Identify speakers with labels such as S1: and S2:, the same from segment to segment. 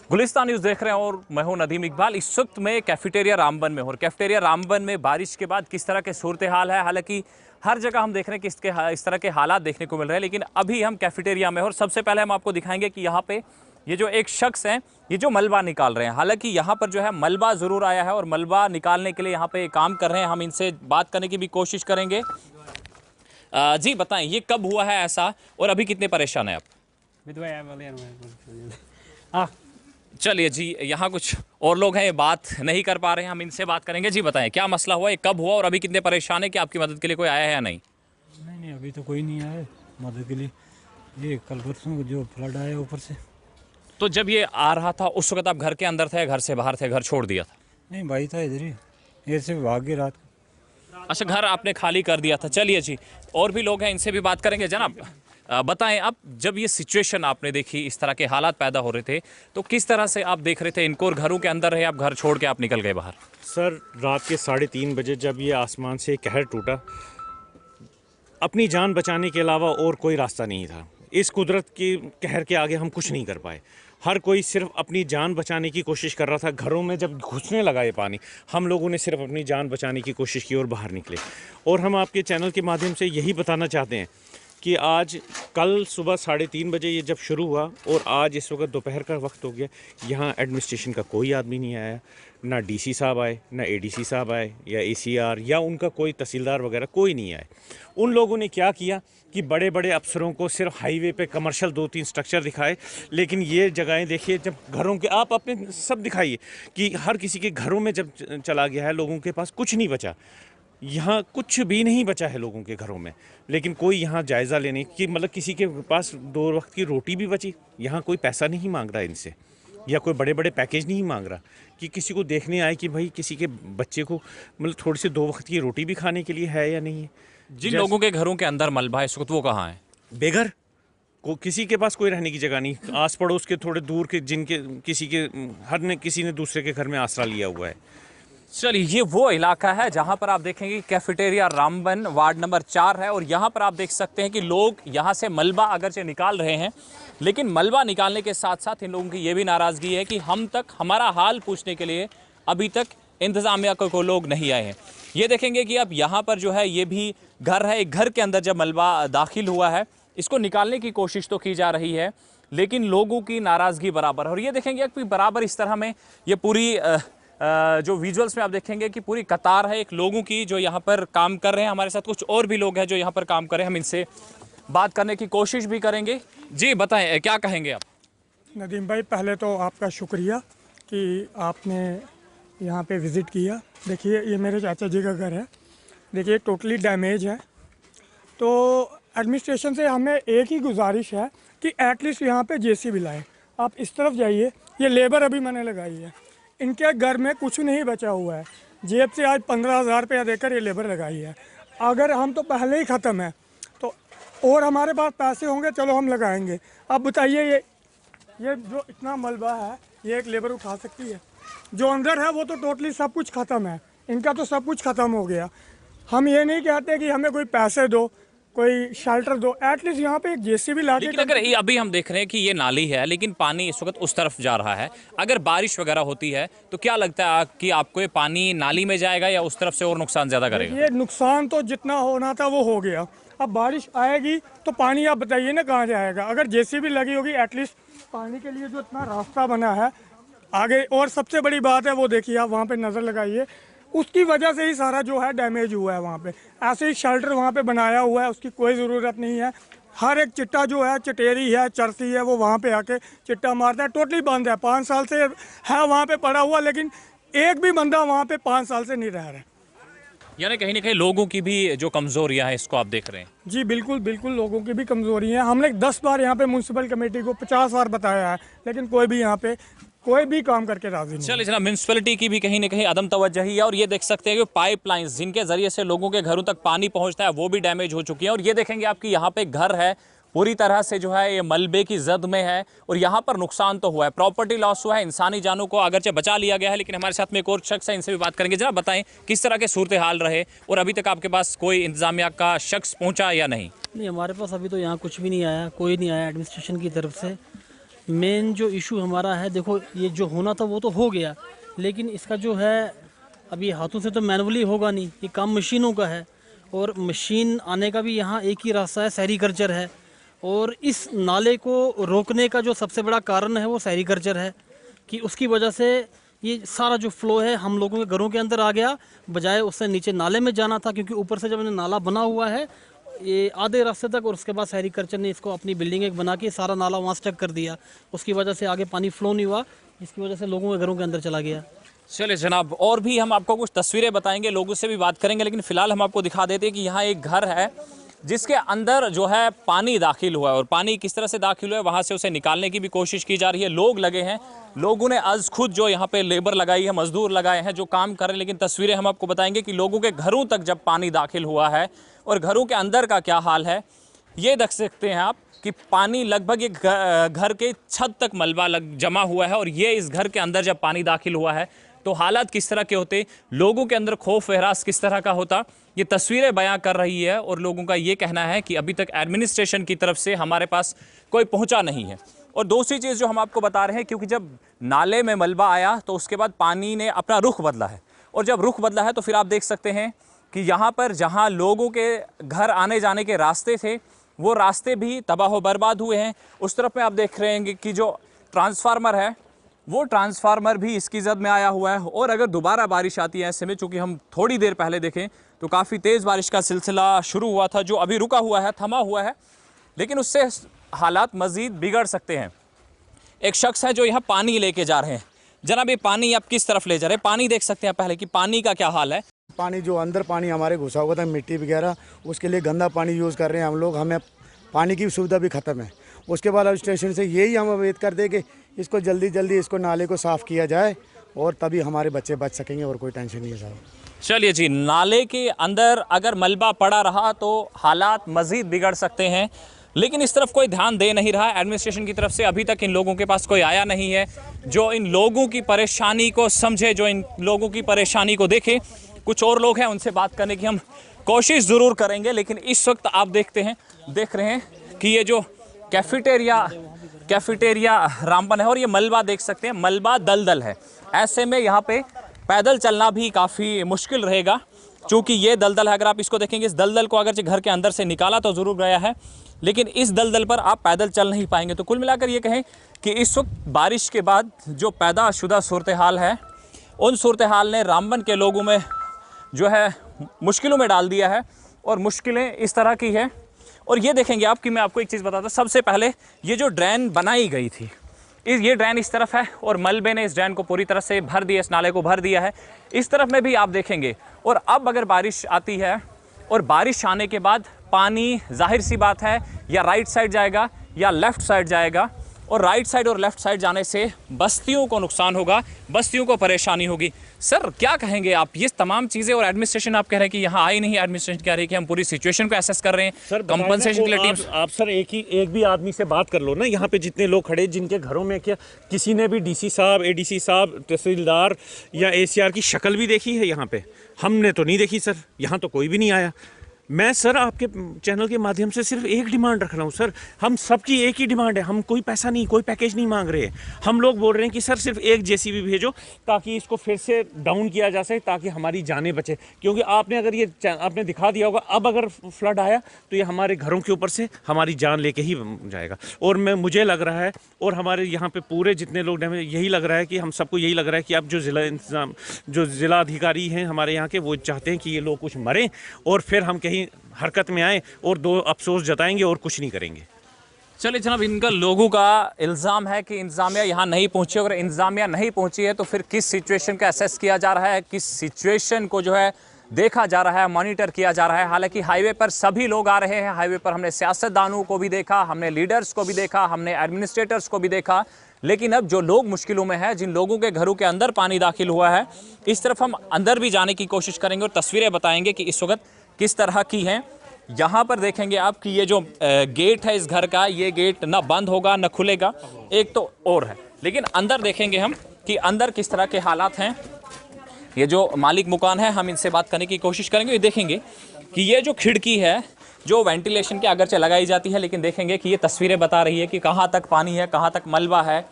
S1: Gulistan news देख रहे हैं और मैं हूं नदीम इकबाल। इस वक्त मैं कैफेटेरिया रामबन में हूं और कैफेटेरिया रामबन में बारिश के बाद किस तरह के सूरत हाल है। हालांकि हर जगह हम देख रहे हैं कि इस तरह के हालात देखने को मिल रहे हैं, लेकिन अभी हम कैफेटेरिया में और सबसे पहले हम आपको दिखाएंगे कि यहाँ पे ये जो एक शख्स हैं ये जो मलबा निकाल रहे हैं। हालांकि यहाँ पर जो है मलबा ज़रूर आया है और मलबा निकालने के लिए यहाँ पे काम कर रहे हैं। हम इनसे बात करने की भी कोशिश करेंगे। जी बताएं, ये कब हुआ है ऐसा और अभी कितने परेशान हैं आप? चलिए जी, यहाँ कुछ और लोग हैं, ये बात नहीं कर पा रहे हैं, हम इनसे बात करेंगे। जी बताएं, क्या मसला हुआ, ये कब हुआ और अभी कितने परेशान है? कि आपकी मदद के लिए कोई आया है या नहीं?
S2: नहीं, अभी तो कोई नहीं आया मदद के लिए। ये कल परसों जो फ्लड आया ऊपर से।
S1: तो जब ये आ रहा था उस वक्त आप घर के अंदर थे, घर से बाहर थे, घर छोड़ दिया था?
S2: नहीं, भाई था इधर ही, इधर से भाग गए रात को।
S1: अच्छा, घर आपने खाली कर दिया था। चलिए जी, और भी लोग हैं, इनसे भी बात करेंगे। जनाब बताएं, आप जब ये सिचुएशन आपने देखी, इस तरह के हालात पैदा हो रहे थे, तो किस तरह से आप देख रहे थे इनको? और घरों के अंदर रहे आप, घर छोड़ के आप निकल गए बाहर?
S3: सर, रात के 3:30 बजे जब ये आसमान से कहर टूटा, अपनी जान बचाने के अलावा और कोई रास्ता नहीं था। इस कुदरत के कहर के आगे हम कुछ नहीं कर पाए। हर कोई सिर्फ अपनी जान बचाने की कोशिश कर रहा था। घरों में जब घुसने लगा ये पानी, हम लोगों ने सिर्फ अपनी जान बचाने की कोशिश की और बाहर निकले। और हम आपके चैनल के माध्यम से यही बताना चाहते हैं कि आज कल सुबह 3:30 बजे ये जब शुरू हुआ और आज इस वक्त दोपहर का वक्त हो गया, यहाँ एडमिनिस्ट्रेशन का कोई आदमी नहीं आया। ना डीसी साहब आए, ना एडीसी साहब आए, या एसीआर या उनका कोई तहसीलदार वगैरह कोई नहीं आए। उन लोगों ने क्या किया कि बड़े बड़े अफसरों को सिर्फ हाईवे पे कमर्शियल 2-3 स्ट्रक्चर दिखाए, लेकिन ये जगहें देखिए, जब घरों के आप अपने सब दिखाइए कि हर किसी के घरों में जब चला गया है, लोगों के पास कुछ नहीं बचा। यहाँ कुछ भी नहीं बचा है लोगों के घरों में, लेकिन कोई यहाँ जायज़ा लेने की, मतलब किसी के पास 2 वक्त की रोटी भी बची। यहाँ कोई पैसा नहीं मांग रहा इनसे, या कोई बड़े बड़े पैकेज नहीं मांग रहा कि किसी को देखने आए कि भाई किसी के बच्चे को मतलब थोड़ी सी 2 वक्त की रोटी भी खाने के लिए है या नहीं है।
S1: जिन लोगों के घरों के अंदर मलबा है इस वक्त, वो कहाँ है?
S3: बेघर, को किसी के पास कोई रहने की जगह नहीं। आस पड़ोस के थोड़े दूर के जिनके किसी ने दूसरे के घर में आसरा लिया हुआ है।
S1: चलिए, ये वो इलाका है जहां पर आप देखेंगे कैफेटेरिया रामबन वार्ड नंबर 4 है और यहां पर आप देख सकते हैं कि लोग यहां से मलबा अगरचे निकाल रहे हैं, लेकिन मलबा निकालने के साथ साथ इन लोगों की ये भी नाराज़गी है कि हम तक हमारा हाल पूछने के लिए अभी तक इंतज़ामिया को लोग नहीं आए हैं। ये देखेंगे कि अब यहाँ पर जो है ये भी घर है, एक घर के अंदर जब मलबा दाखिल हुआ है, इसको निकालने की कोशिश तो की जा रही है, लेकिन लोगों की नाराज़गी बराबर है। और ये देखेंगे कि बराबर इस तरह में ये पूरी जो विजुअल्स में आप देखेंगे कि पूरी कतार है एक लोगों की जो यहाँ पर काम कर रहे हैं। हमारे साथ कुछ और भी लोग हैं जो यहाँ पर काम कर रहे हैं, हम इनसे बात करने की कोशिश भी करेंगे। जी बताएं, क्या कहेंगे आप?
S4: नदीम भाई, पहले तो आपका शुक्रिया कि आपने यहाँ पे विज़िट किया। देखिए, ये मेरे चाचा जी का घर है। देखिए, टोटली डैमेज है। तो एडमिनिस्ट्रेशन से हमें एक ही गुजारिश है कि एटलीस्ट यहाँ पे जेसीबी लाए। आप इस तरफ जाइए, ये लेबर अभी मैंने लगाई है, इनके घर में कुछ नहीं बचा हुआ है। जेब से आज 15,000 रुपया देकर ये लेबर लगाई है। अगर हम तो पहले ही ख़त्म है, तो और हमारे पास पैसे होंगे, चलो हम लगाएंगे। अब बताइए, ये जो इतना मलबा है, ये एक लेबर उठा सकती है? जो अंदर है वो तो टोटली सब कुछ ख़त्म है, इनका तो सब कुछ ख़त्म हो गया। हम ये नहीं कहते कि हमें कोई पैसे दो, कोई शेल्टर दो, एटलीस्ट यहाँ पे एक जेसीबी ला के।
S1: लेकिन अगर अभी हम देख रहे हैं कि ये नाली है, लेकिन पानी इस वक्त उस तरफ जा रहा है। अगर बारिश वगैरह होती है तो क्या लगता है कि आपको ये पानी नाली में जाएगा या उस तरफ से और नुकसान ज़्यादा करेगा?
S4: ये नुकसान तो जितना होना था वो हो गया। अब बारिश आएगी तो पानी आप बताइए ना कहाँ जाएगा? अगर जेसीबी लगी होगी, एटलीस्ट पानी के लिए जो इतना रास्ता बना है आगे। और सबसे बड़ी बात है, वो देखिए आप वहाँ पे नज़र लगाइए, उसकी वजह से ही सारा जो है डैमेज हुआ है। वहाँ पे ऐसे ही शेल्टर वहाँ पे बनाया हुआ है, उसकी कोई ज़रूरत नहीं है। हर एक चिट्टा जो है, चटेरी है, चरसी है, वो वहाँ पे आके चिट्टा मारता है। टोटली बंद है, 5 साल से है वहाँ पे पड़ा हुआ, लेकिन एक भी बंदा वहाँ पे 5 साल से नहीं रह रहा है।
S1: यानी कहीं ना कहीं लोगों की भी जो कमज़ोरियाँ हैं, इसको आप देख रहे हैं?
S4: जी बिल्कुल बिल्कुल, लोगों की भी कमज़ोरी है। हमने 10 बार यहाँ पे म्यूनसिपल कमेटी को 50 बार बताया है, लेकिन कोई भी यहाँ पे कोई भी काम करके राजी नहीं।
S1: चलिए जनाब, म्यूनसिपैलिटी की भी कहीं ना कहीं अदम तवज्जही है। और ये देख सकते हैं कि पाइपलाइंस जिनके जरिए से लोगों के घरों तक पानी पहुंचता है, वो भी डैमेज हो चुकी है। और ये देखेंगे आपकी यहाँ पे घर है, पूरी तरह से जो है ये मलबे की जद में है और यहाँ पर नुकसान तो हुआ है, प्रॉपर्टी लॉस हुआ है, इंसानी जानों को अगरचे बचा लिया गया है। लेकिन हमारे साथ में एक और शख्स है, इनसे भी बात करेंगे। जरा बताएं, किस तरह के सूरत हाल रहे और अभी तक आपके पास कोई इंतजामिया का शख्स पहुँचा या नहीं?
S5: नहीं, हमारे पास अभी तो यहाँ कुछ भी नहीं आया, कोई नहीं आया एडमिनिस्ट्रेशन की तरफ से। मेन जो इशू हमारा है, देखो ये जो होना था वो तो हो गया, लेकिन इसका जो है अभी हाथों से तो मैनुअली होगा नहीं, ये काम मशीनों का है। और मशीन आने का भी यहाँ एक ही रास्ता है, सेरीकल्चर है। और इस नाले को रोकने का जो सबसे बड़ा कारण है वो सेरीकल्चर है, कि उसकी वजह से ये सारा जो फ्लो है हम लोगों के घरों के अंदर आ गया, बजाय उससे नीचे नाले में जाना था। क्योंकि ऊपर से जब इन्हें नाला बना हुआ है ये आधे रास्ते तक, और उसके बाद सेरीकल्चर ने इसको अपनी बिल्डिंग एक बना के सारा नाला वहाँ स्टक कर दिया, उसकी वजह से आगे पानी फ्लो नहीं हुआ, जिसकी वजह से लोगों के घरों के अंदर चला गया।
S1: चलिए जनाब, और भी हम आपको कुछ तस्वीरें बताएंगे, लोगों से भी बात करेंगे, लेकिन फिलहाल हम आपको दिखा देते हैं कि यहाँ एक घर है जिसके अंदर जो है पानी दाखिल हुआ है, और पानी किस तरह से दाखिल हुआ है वहाँ से उसे निकालने की भी कोशिश की जा रही है। लोग लगे हैं, लोगों ने आज खुद जो यहाँ पे लेबर लगाई है, मजदूर लगाए हैं जो काम कर रहे हैं। लेकिन तस्वीरें हम आपको बताएंगे कि लोगों के घरों तक जब पानी दाखिल हुआ है और घरों के अंदर का क्या हाल है, ये देख सकते हैं आप कि पानी लगभग एक घर के छत तक मलबा जमा हुआ है। और ये इस घर के अंदर जब पानी दाखिल हुआ है तो हालात किस तरह के होते, लोगों के अंदर खौफ एहसास किस तरह का होता, ये तस्वीरें बयां कर रही है। और लोगों का ये कहना है कि अभी तक एडमिनिस्ट्रेशन की तरफ से हमारे पास कोई पहुंचा नहीं है। और दूसरी चीज़ जो हम आपको बता रहे हैं, क्योंकि जब नाले में मलबा आया तो उसके बाद पानी ने अपना रुख बदला है, और जब रुख बदला है तो फिर आप देख सकते हैं कि यहाँ पर जहाँ लोगों के घर आने जाने के रास्ते थे वो रास्ते भी तबाह बर्बाद हुए हैं। उस तरफ में आप देख रहे हैं कि जो ट्रांसफार्मर है वो ट्रांसफार्मर भी इसकी जद में आया हुआ है। और अगर दोबारा बारिश आती है ऐसे में, चूँकि हम थोड़ी देर पहले देखें तो काफ़ी तेज़ बारिश का सिलसिला शुरू हुआ था, जो अभी रुका हुआ है, थमा हुआ है, लेकिन उससे हालात मज़ीद बिगड़ सकते हैं। एक शख्स है जो यहाँ पानी लेके जा रहे हैं। जनाब, ये पानी आप किस तरफ ले जा रहे हैं? पानी देख सकते हैं पहले कि पानी का क्या हाल है।
S6: पानी जो अंदर पानी हमारे घुसा हुआ था, मिट्टी वगैरह, उसके लिए गंदा पानी यूज़ कर रहे हैं हम लोग। हमें पानी की सुविधा भी ख़त्म है। उसके बाद अब स्टेशन से यही हम उम्मीद करते हैं कि इसको जल्दी जल्दी इसको नाले को साफ़ किया जाए, और तभी हमारे बच्चे बच सकेंगे, और कोई टेंशन नहीं है साहब।
S1: चलिए जी, नाले के अंदर अगर मलबा पड़ा रहा तो हालात मज़ीद बिगड़ सकते हैं, लेकिन इस तरफ कोई ध्यान दे नहीं रहा। एडमिनिस्ट्रेशन की तरफ से अभी तक इन लोगों के पास कोई आया नहीं है जो इन लोगों की परेशानी को समझे, जो इन लोगों की परेशानी को देखे। कुछ और लोग हैं, उनसे बात करने की हम कोशिश ज़रूर करेंगे। लेकिन इस वक्त आप देख रहे हैं कि ये जो कैफेटेरिया रामबन है, और ये मलबा देख सकते हैं, मलबा दलदल है। ऐसे में यहाँ पे पैदल चलना भी काफ़ी मुश्किल रहेगा, क्योंकि ये दलदल है। अगर आप इसको देखेंगे, इस दलदल को अगर घर के अंदर से निकाला तो ज़रूर गया है, लेकिन इस दलदल पर आप पैदल चल नहीं पाएंगे। तो कुल मिलाकर ये कहें कि इस वक्त बारिश के बाद जो पैदा शुदा सूरत हाल है, उन सूरत हाल ने रामबन के लोगों में जो है मुश्किलों में डाल दिया है, और मुश्किलें इस तरह की है। और ये देखेंगे आप कि मैं आपको एक चीज़ बताता हूँ। सबसे पहले ये जो ड्रेन बनाई गई थी, ये ड्रेन इस तरफ है, और मलबे ने इस ड्रेन को पूरी तरह से भर दिया, इस नाले को भर दिया है। इस तरफ में भी आप देखेंगे। और अब अगर बारिश आती है, और बारिश आने के बाद पानी जाहिर सी बात है या राइट साइड जाएगा या लेफ़्ट साइड जाएगा, और राइट साइड और लेफ़्ट साइड जाने से बस्तियों को नुकसान होगा, बस्तियों को परेशानी होगी। सर क्या कहेंगे आप, ये तमाम चीज़ें, और एडमिनिस्ट्रेशन आप कह रहे हैं कि यहाँ आई नहीं, एडमिनिस्ट्रेशन कह रही है कि हम पूरी सिचुएशन को एसेस कर रहे हैं,
S3: सर
S1: कंपनसेशन के लिए टीम्स।
S3: आप सर एक भी आदमी से बात कर लो ना, यहाँ पे जितने लोग खड़े, जिनके घरों में क्या किसी ने भी डीसी साहब, एडीसी साहब, तहसीलदार या एसीआर की शक्ल भी देखी है? यहाँ पे हमने तो नहीं देखी सर, यहाँ तो कोई भी नहीं आया। मैं सर आपके चैनल के माध्यम से सिर्फ एक डिमांड रख रहा हूँ सर, हम सबकी एक ही डिमांड है, हम कोई पैसा नहीं, कोई पैकेज नहीं मांग रहे हैं। हम लोग बोल रहे हैं कि सर सिर्फ एक जेसीबी भेजो ताकि इसको फिर से डाउन किया जा सके, ताकि हमारी जानें बचे। क्योंकि आपने अगर ये आपने दिखा दिया होगा, अब अगर फ्लड आया तो ये हमारे घरों के ऊपर से हमारी जान लेके ही जाएगा। और मुझे लग रहा है, और हमारे यहाँ पर पूरे जितने लोग यही लग रहा है कि हम सबको यही लग रहा है कि अब जो ज़िला अधिकारी हैं हमारे यहाँ के, वो चाहते हैं कि ये लोग कुछ मरें और फिर हम कहीं हरकत में आए और दो अफसोस जताएंगे और कुछ नहीं करेंगे।
S1: चलिए जनाब, इनका लोगों का इल्ज़ाम है कि इंतज़ामिया यहाँ नहीं पहुँची। अगर इंतज़ामिया नहीं पहुँची है तो फिर किस सिचुएशन का असेस किया जा रहा है, किस सिचुएशन को जो है देखा जा रहा है, मॉनिटर किया जा रहा है। हालांकि हाईवे पर सभी लोग आ रहे हैं, हाईवे पर हमने सियासतदानों को भी देखा, हमने लीडर्स को भी देखा, हमने एडमिनिस्ट्रेटर्स को भी देखा, लेकिन अब जो लोग मुश्किलों में हैं, जिन लोगों के घरों के अंदर पानी दाखिल हुआ है, इस तरफ हम अंदर भी जाने की कोशिश करेंगे और तस्वीरें बताएंगे कि इस वक्त किस तरह की हैं। यहाँ पर देखेंगे आप कि ये जो गेट है इस घर का, ये गेट ना बंद होगा ना खुलेगा, एक तो और है। लेकिन अंदर देखेंगे हम कि अंदर किस तरह के हालात हैं। ये जो मालिक मकान है, हम इनसे बात करने की कोशिश करेंगे। ये देखेंगे कि ये जो खिड़की है, जो वेंटिलेशन की अगरचे लगाई जाती है, लेकिन देखेंगे कि ये तस्वीरें बता रही है कि कहाँ तक पानी है, कहाँ तक मलबा है।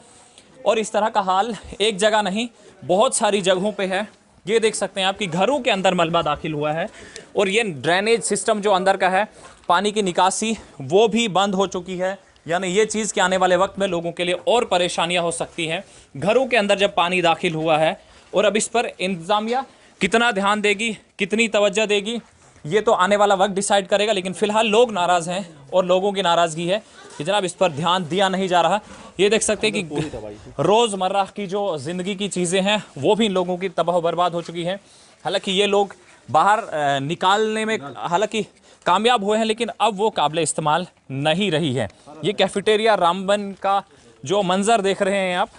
S1: और इस तरह का हाल एक जगह नहीं, बहुत सारी जगहों पे है। ये देख सकते हैं आप कि घरों के अंदर मलबा दाखिल हुआ है और ये ड्रेनेज सिस्टम जो अंदर का है, पानी की निकासी वो भी बंद हो चुकी है। यानी ये चीज़ कि आने वाले वक्त में लोगों के लिए और परेशानियां हो सकती हैं। घरों के अंदर जब पानी दाखिल हुआ है, और अब इस पर इंतज़ामिया कितना ध्यान देगी, कितनी तवज्जो देगी, ये तो आने वाला वक्त डिसाइड करेगा। लेकिन फ़िलहाल लोग नाराज़ हैं और लोगों की नाराज़गी है कि जनाब इस पर ध्यान दिया नहीं जा रहा। ये देख सकते हैं कि रोज़मर्रा की जो ज़िंदगी की चीज़ें हैं वो भी इन लोगों की तबाह बर्बाद हो चुकी हैं। हालांकि ये लोग बाहर निकालने में हालांकि कामयाब हुए हैं, लेकिन अब वो काबिल इस्तेमाल नहीं रही है। ये कैफेटेरिया रामबन का जो मंज़र देख रहे हैं आप,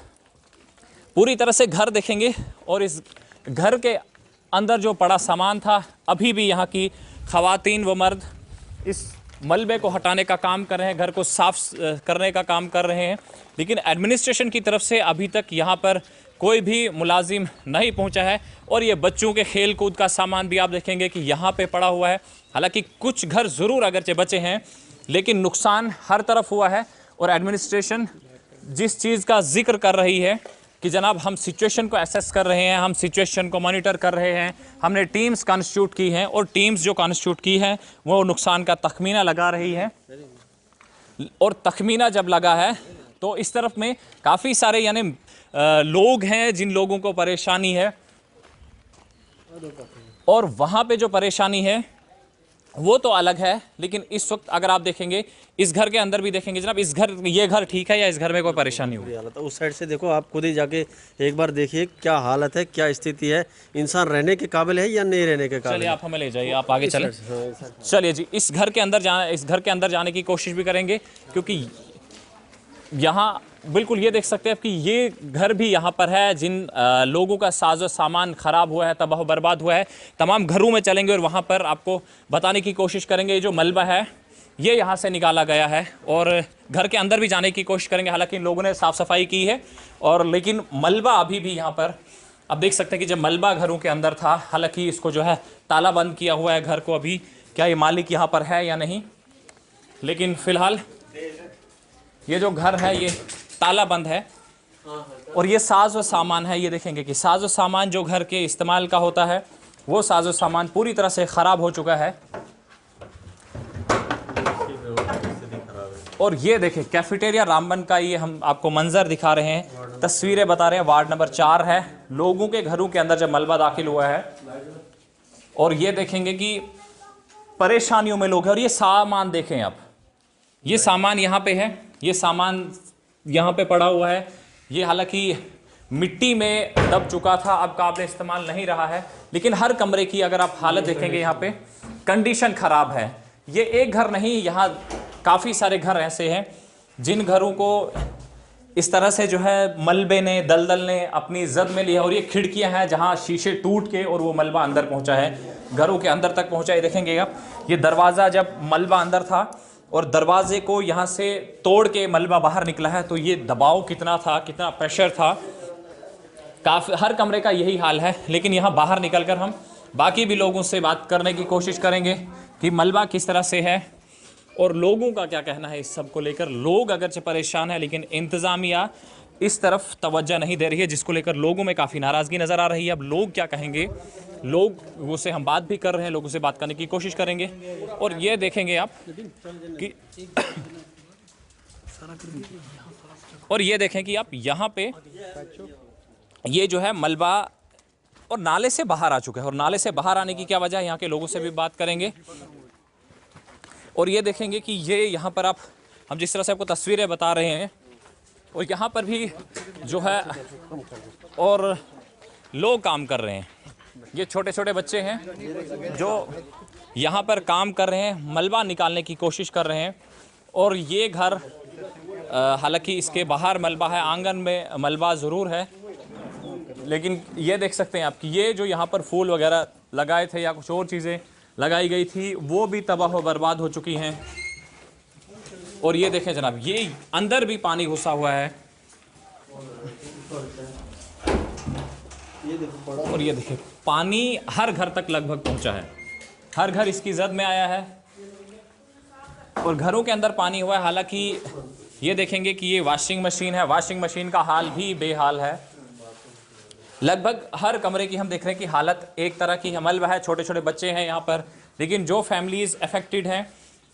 S1: पूरी तरह से घर देखेंगे और इस घर के अंदर जो पड़ा सामान था, अभी भी यहाँ की ख़वातीन व मर्द इस मलबे को हटाने का काम कर रहे हैं, घर को साफ करने का काम कर रहे हैं। लेकिन एडमिनिस्ट्रेशन की तरफ से अभी तक यहाँ पर कोई भी मुलाजिम नहीं पहुँचा है। और ये बच्चों के खेल कूद का सामान भी आप देखेंगे कि यहाँ पे पड़ा हुआ है। हालांकि कुछ घर ज़रूर अगरचे बचे हैं, लेकिन नुकसान हर तरफ हुआ है। और एडमिनिस्ट्रेशन जिस चीज़ का जिक्र कर रही है कि जनाब हम सिचुएशन को एसेस कर रहे हैं, हम सिचुएशन को मॉनिटर कर रहे हैं, हमने टीम्स कॉन्स्टिट्यूट की हैं और टीम्स जो कॉन्स्टिट्यूट की हैं वो नुकसान का तखमीना लगा रही है। और तखमीना जब लगा है तो इस तरफ में काफ़ी सारे यानी लोग हैं जिन लोगों को परेशानी है, और वहाँ पे जो परेशानी है वो तो अलग है। लेकिन इस वक्त अगर आप देखेंगे इस घर के अंदर भी देखेंगे जनाब, ये घर ठीक है या इस घर में कोई परेशानी हुई?
S7: हालत है उस साइड से देखो, आप खुद ही जाके एक बार देखिए क्या हालत है, क्या स्थिति है, इंसान रहने के काबिल है या नहीं रहने के काबिल।
S1: चलिए आप हमें ले जाइए, आप आगे चलें। चलिए जी, इस घर के अंदर जाने की कोशिश भी करेंगे, क्योंकि यहाँ बिल्कुल ये देख सकते हैं कि ये घर भी यहाँ पर है जिन लोगों का साजो सामान ख़राब हुआ है, तबाह बर्बाद हुआ है। तमाम घरों में चलेंगे और वहाँ पर आपको बताने की कोशिश करेंगे। ये जो मलबा है ये यहाँ से निकाला गया है और घर के अंदर भी जाने की कोशिश करेंगे। हालांकि इन लोगों ने साफ़ सफाई की है और लेकिन मलबा अभी भी यहाँ पर आप देख सकते हैं कि जब मलबा घरों के अंदर था, हालांकि इसको जो है ताला बंद किया हुआ है घर को। अभी क्या ये मालिक यहाँ पर है या नहीं, लेकिन फ़िलहाल ये जो घर है ये ताला बंद है। और ये साज व सामान है, ये देखेंगे कि साज व सामान जो घर के इस्तेमाल का होता है वो साज व सामान पूरी तरह से ख़राब हो चुका है। और ये देखें कैफेटेरिया रामबन का ये हम आपको मंजर दिखा रहे हैं, तस्वीरें बता रहे हैं। वार्ड नंबर 4 है, लोगों के घरों के अंदर जब मलबा दाखिल हुआ है और ये देखेंगे कि परेशानियों में लोग हैं। और ये सामान देखें आप, ये सामान यहाँ पे है, ये सामान यहाँ पे पड़ा हुआ है। ये हालांकि मिट्टी में दब चुका था, अब काबिल इस्तेमाल नहीं रहा है। लेकिन हर कमरे की अगर आप हालत देखेंगे यहाँ पे कंडीशन ख़राब है। ये एक घर नहीं, यहाँ काफ़ी सारे घर ऐसे हैं जिन घरों को इस तरह से जो है मलबे ने, दलदल ने अपनी जद में लिया। और ये खिड़कियाँ हैं जहाँ शीशे टूट के और वो मलबा अंदर पहुँचा है, घरों के अंदर तक पहुँचा है। देखेंगे आप, ये दरवाज़ा जब मलबा अंदर था और दरवाजे को यहाँ से तोड़ के मलबा बाहर निकला है, तो ये दबाव कितना था, कितना प्रेशर था। काफ़ी हर कमरे का यही हाल है। लेकिन यहाँ बाहर निकलकर हम बाकी भी लोगों से बात करने की कोशिश करेंगे कि मलबा किस तरह से है और लोगों का क्या कहना है इस सब को लेकर। लोग अगरचे परेशान है, लेकिन इंतज़ामिया इस तरफ तवज्जो नहीं दे रही है, जिसको लेकर लोगों में काफ़ी नाराज़गी नज़र आ रही है। अब लोग क्या कहेंगे, लोगों से हम बात भी कर रहे हैं, लोगों से बात करने की कोशिश करेंगे। और ये देखेंगे आप कि और ये देखें कि आप यहाँ पे ये जो है मलबा और नाले से बाहर आ चुका है। और नाले से बाहर आने की क्या वजह है, यहाँ के लोगों से भी बात करेंगे। और ये देखेंगे कि ये यहाँ पर हम जिस तरह से आपको तस्वीरें बता रहे हैं, और यहाँ पर भी जो है और लोग काम कर रहे हैं। ये छोटे छोटे बच्चे हैं जो यहाँ पर काम कर रहे हैं, मलबा निकालने की कोशिश कर रहे हैं। और ये घर हालांकि इसके बाहर मलबा है, आंगन में मलबा ज़रूर है, लेकिन ये देख सकते हैं आप कि ये जो यहाँ पर फूल वगैरह लगाए थे या कुछ और चीज़ें लगाई गई थी वो भी तबाह व बर्बाद हो चुकी हैं। और ये देखें जनाब, ये अंदर भी पानी घुसा हुआ है। और ये देखिए पानी हर घर तक लगभग पहुंचा है, हर घर इसकी जद में आया है। और घरों के अंदर पानी हुआ है। हालांकि ये देखेंगे कि ये वॉशिंग मशीन है, वॉशिंग मशीन का हाल भी बेहाल है। लगभग हर कमरे की हम देख रहे हैं कि हालत एक तरह की है, मलबा है, छोटे छोटे बच्चे हैं यहाँ पर, लेकिन जो फैमिलीज़ अफेक्टेड हैं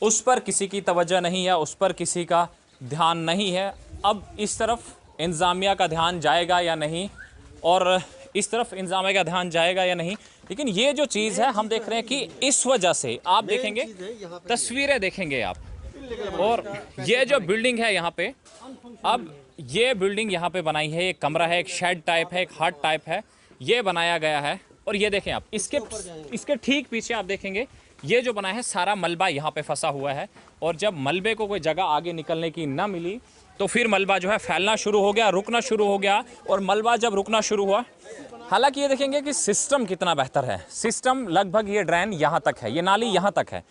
S1: उस पर किसी की तवज्जो नहीं है, उस पर किसी का ध्यान नहीं है। अब इस तरफ इंतज़ामिया का ध्यान जाएगा या नहीं, और इस तरफ इंतज़ामिया का ध्यान जाएगा या नहीं, लेकिन ये जो चीज़ है हम देख रहे हैं कि इस वजह से आप देखेंगे, तस्वीरें देखेंगे आप, और ये जो बिल्डिंग है यहाँ पे, अब ये बिल्डिंग यहाँ पे बनाई है, एक कमरा है, एक शेड टाइप है, एक हट टाइप है, ये बनाया गया है। और ये देखें आप, इसके ठीक पीछे आप देखेंगे ये जो बना है सारा मलबा यहाँ पे फंसा हुआ है। और जब मलबे को कोई जगह आगे निकलने की ना मिली तो फिर मलबा जो है फैलना शुरू हो गया, रुकना शुरू हो गया। और मलबा जब रुकना शुरू हुआ, हालांकि ये देखेंगे कि सिस्टम कितना बेहतर है। सिस्टम लगभग ये ड्रेन यहाँ तक है, ये नाली यहाँ तक है,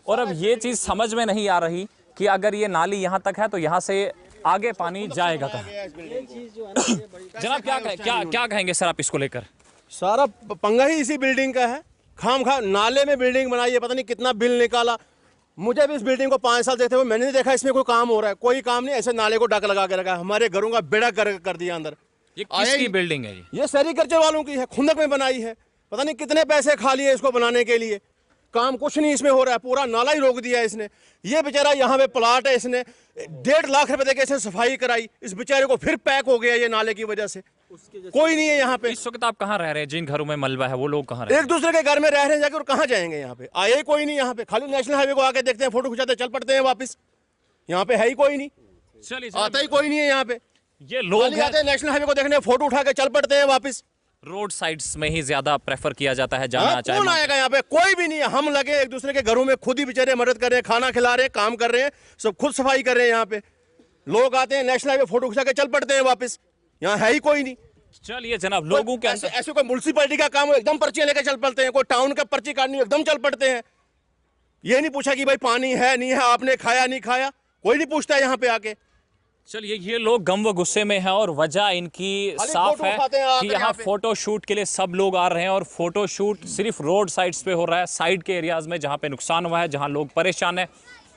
S1: और अब ये चीज़ समझ में नहीं आ रही कि अगर ये नाली यहाँ तक है तो यहाँ से आगे पानी जाएगा कहाँ। जनाब क्या कहेंगे सर आप इसको लेकर?
S8: सारा पंगा ही इसी बिल्डिंग का है। खाम खा नाले में बिल्डिंग बनाई है, पता नहीं कितना बिल निकाला। मुझे भी इस बिल्डिंग को 5 साल देखते हुए मैंने नहीं देखा इसमें कोई काम हो रहा है। कोई काम नहीं, ऐसे नाले को डक लगा के रखा है। हमारे घरों का बेड़ा कर दिया अंदर।
S1: ये किसकी बिल्डिंग है?
S8: ये सेरिकल्चर वालों की है, खुंदक में बनाई है। पता नहीं कितने पैसे खा लिए इसको बनाने के लिए। काम कुछ नहीं इसमें हो रहा है, पूरा नाला ही रोक दिया है इसने। ये बेचारा यहाँ पे प्लाट है, इसने 1.5 लाख रुपए देके इसे सफाई कराई, इस बेचारे को फिर पैक हो गया ये नाले की वजह से। कोई नहीं है यहाँ पे।
S1: इस वक्त आप कहाँ रह रहे हैं? जिन घरों में मलबा है वो लोग कहाँ रह रहे हैं?
S8: एक दूसरे के घर में रह रहे हैं जाके, और कहाँ जाएंगे? यहाँ पे आए कोई नहीं। यहाँ पे खाली नेशनल हाईवे को आके देखते हैं, फोटो खिंचाते चल पड़ते हैं वापस। यहाँ पे है ही कोई नहीं,
S1: चलिए
S8: आता ही कोई नहीं है यहाँ पे।
S1: ये लोग
S8: आते हैं नेशनल हाईवे को देखने, फोटो उठा के चल पड़ते हैं वापस।
S1: रोड साइड्स में ही ज्यादा प्रेफर किया जाता है जाना। चाहे
S8: कौन आएगा यहाँ पे? कोई भी नहीं है। हम लगे एक दूसरे के घरों में, खुद ही बेचारे मदद कर रहे हैं, खाना खिला रहे हैं, काम कर रहे हैं, सब खुद सफाई कर रहे हैं। यहाँ पे लोग आते हैं नेशनल हाईवे फोटो खिंचा के चल पड़ते हैं वापस। यहाँ है ही कोई नहीं।
S1: चलिए जनाब, लोगों के
S8: ऐसे कोई म्युनिसिपैलिटी का काम हो एकदम पर्चियां लेकर चल पड़ते हैं, कोई टाउन का पर्ची काटनी एकदम चल पड़ते हैं। ये नहीं पूछा कि भाई पानी है नहीं है, आपने खाया नहीं खाया, कोई नहीं पूछता है यहाँ पे आके।
S1: चलिए, ये लोग गम व गुस्से में हैं और वजह इनकी साफ है कि यहाँ फोटो शूट के लिए सब लोग आ रहे हैं, और फोटो शूट सिर्फ रोड साइड्स पे हो रहा है, साइड के एरियाज में जहाँ पे नुकसान हुआ है, जहाँ लोग परेशान है।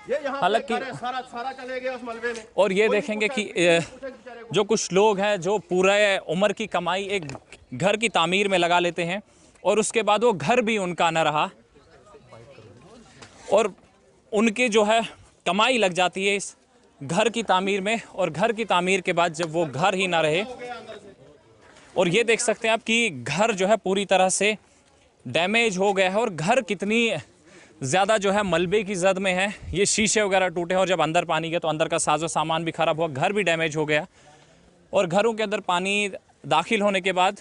S1: हालांकि
S8: सारा चले गया उस मलबे में।
S1: और ये देखेंगे कि जो कुछ लोग हैं जो पूरे उम्र की कमाई एक घर की तामीर में लगा लेते हैं, और उसके बाद वो घर भी उनका न रहा, और उनकी जो है कमाई लग जाती है इस घर की तामीर में, और घर की तामीर के बाद जब वो घर ही ना रहे, और ये देख सकते हैं आप कि घर जो है पूरी तरह से डैमेज हो गया है, और घर कितनी ज़्यादा जो है मलबे की जद में है। ये शीशे वगैरह टूटे हैं, और जब अंदर पानी गया तो अंदर का साजो सामान भी ख़राब हुआ, घर भी डैमेज हो गया, और घरों के अंदर पानी दाखिल होने के बाद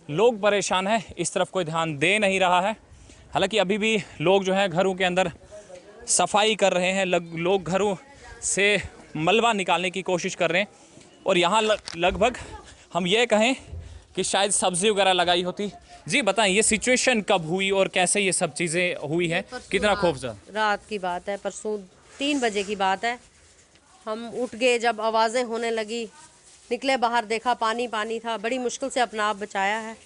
S1: लोग परेशान हैं। इस तरफ कोई ध्यान दे नहीं रहा है। हालांकि अभी भी लोग जो हैं घरों के अंदर सफाई कर रहे हैं, लोग घरों से मलबा निकालने की कोशिश कर रहे हैं, और यहाँ लगभग हम ये कहें कि शायद सब्ज़ी वगैरह लगाई होती। जी बताएं, ये सिचुएशन कब हुई और कैसे ये सब चीज़ें हुई हैं? कितना खौफजदा?
S9: रात की बात है, परसों 3 बजे की बात है। हम उठ गए, जब आवाज़ें होने लगी निकले बाहर, देखा पानी पानी था। बड़ी मुश्किल से अपना आप बचाया है,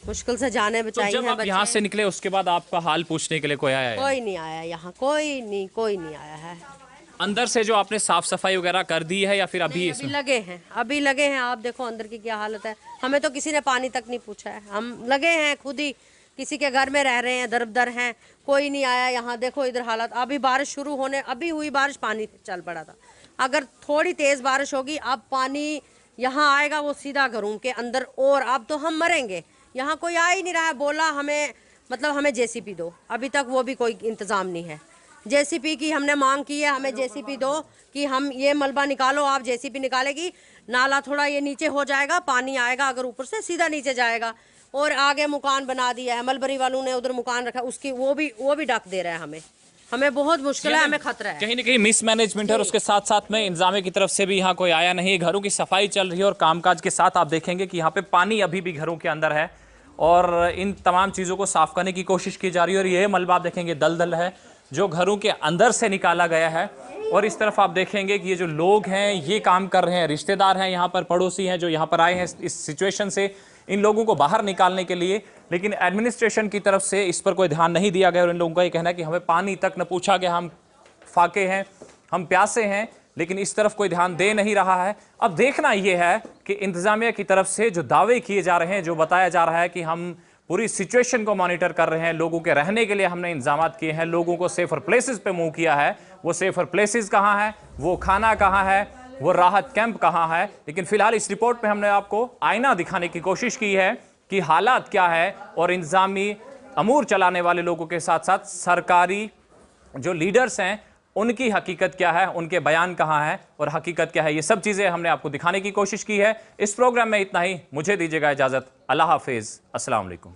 S9: मुश्किल से जाने बचाई
S1: तो जब आप यहाँ से निकले उसके बाद आपका हाल पूछने के लिए कोई आया है?
S9: कोई नहीं आया यहाँ, कोई नहीं आया है।
S1: अंदर से जो आपने साफ सफाई वगैरह कर दी है या फिर अभी
S9: अभी लगे हैं। आप देखो अंदर की क्या हालत है। हमें तो किसी ने पानी तक नहीं पूछा है, हम लगे हैं खुद ही किसी के घर में रह रहे हैं, दरबदर हैं, कोई नहीं आया यहाँ। देखो इधर हालत, अभी बारिश शुरू होने, अभी हुई बारिश, पानी चल पड़ा था। अगर थोड़ी तेज़ बारिश होगी, अब पानी यहाँ आएगा वो सीधा घरों के अंदर, और अब तो हम मरेंगे। यहाँ कोई आ ही नहीं रहा है। बोला हमें, मतलब हमें जेसीपी दो, अभी तक वो भी कोई इंतज़ाम नहीं है। जेसीपी की हमने मांग की है, हमें जेसीपी दो कि हम ये मलबा निकालो। आप जेसीपी निकालेगी, नाला थोड़ा ये नीचे हो जाएगा, पानी आएगा अगर ऊपर से सीधा नीचे जाएगा। और आगे मकान बना दिया है मलबरी वालों ने, उधर मकान रखा, उसकी वो भी डक दे रहा है। हमें बहुत मुश्किल है, हमें खतरा है।
S1: कहीं ना कहीं मिसमैनेजमेंट है, और उसके साथ साथ में इंतजामिया की तरफ से भी यहाँ कोई आया नहीं। घरों की सफाई चल रही है और कामकाज के साथ आप देखेंगे कि यहाँ पे पानी अभी भी घरों के अंदर है, और इन तमाम चीज़ों को साफ करने की कोशिश की जा रही है। और ये मलबा आप देखेंगे दलदल है जो घरों के अंदर से निकाला गया है। और इस तरफ आप देखेंगे कि ये जो लोग हैं ये काम कर रहे हैं, रिश्तेदार हैं यहाँ पर, पड़ोसी हैं जो यहाँ पर आए हैं इस सिचुएशन से इन लोगों को बाहर निकालने के लिए, लेकिन एडमिनिस्ट्रेशन की तरफ से इस पर कोई ध्यान नहीं दिया गया। और इन लोगों का ये कहना है कि हमें पानी तक न पूछा गया, हम फाके हैं, हम प्यासे हैं, लेकिन इस तरफ कोई ध्यान दे नहीं रहा है। अब देखना यह है कि इंतजामिया की तरफ से जो दावे किए जा रहे हैं, जो बताया जा रहा है कि हम पूरी सिचुएशन को मॉनिटर कर रहे हैं, लोगों के रहने के लिए हमने इंतजाम किए हैं, लोगों को सेफर प्लेसेस पे मूव किया है, वो सेफर प्लेसेस कहाँ है, वो खाना कहाँ है, वो राहत कैंप कहाँ है। लेकिन फिलहाल इस रिपोर्ट में हमने आपको आईना दिखाने की कोशिश की है कि हालात क्या है और इंतजामी अमूर चलाने वाले लोगों के साथ साथ सरकारी जो लीडर्स हैं उनकी हकीकत क्या है, उनके बयान कहाँ है और हकीकत क्या है, ये सब चीज़ें हमने आपको दिखाने की कोशिश की है। इस प्रोग्राम में इतना ही, मुझे दीजिएगा इजाज़त। अल्लाह हाफिज़, अस्सलाम वालेकुम।